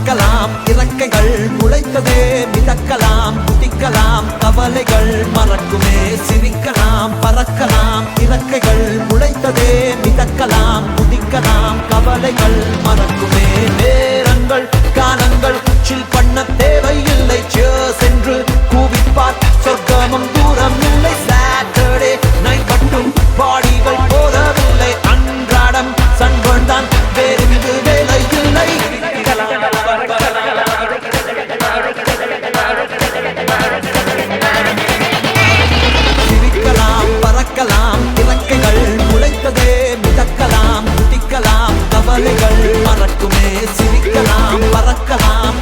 பறக்கலாம் இறக்கைகள் முளைத்ததே மிதக்கலாம் குதிக்கலாம் கவலைகள் மறக்குமே சிரிக்கலாம் பறக்கலாம் இறக்கைகள் முளைத்ததே மிதக்கலாம் குதிக்கலாம் கவலைகள் மறக்குமே நேரங்கள் காலங்கள் குச்சில் பண்ண தேவையில்லை சென்று கூவிப்பார் சொர்க்கமும் தூரம் இல்லை சாட்டர்டே நைட் மட்டும் பாடிகள் போதவில்லை அன்றாடம் சன்பன் தான் வேறு வேலை இல்லை சிரிக்கலாம் பறக்கலாம் இறக்கைகள் முளைத்ததே மிதக்கலாம் குதிக்கலாம் கவலைகள் மறக்குமே சிரிக்கலாம் பறக்கலாம்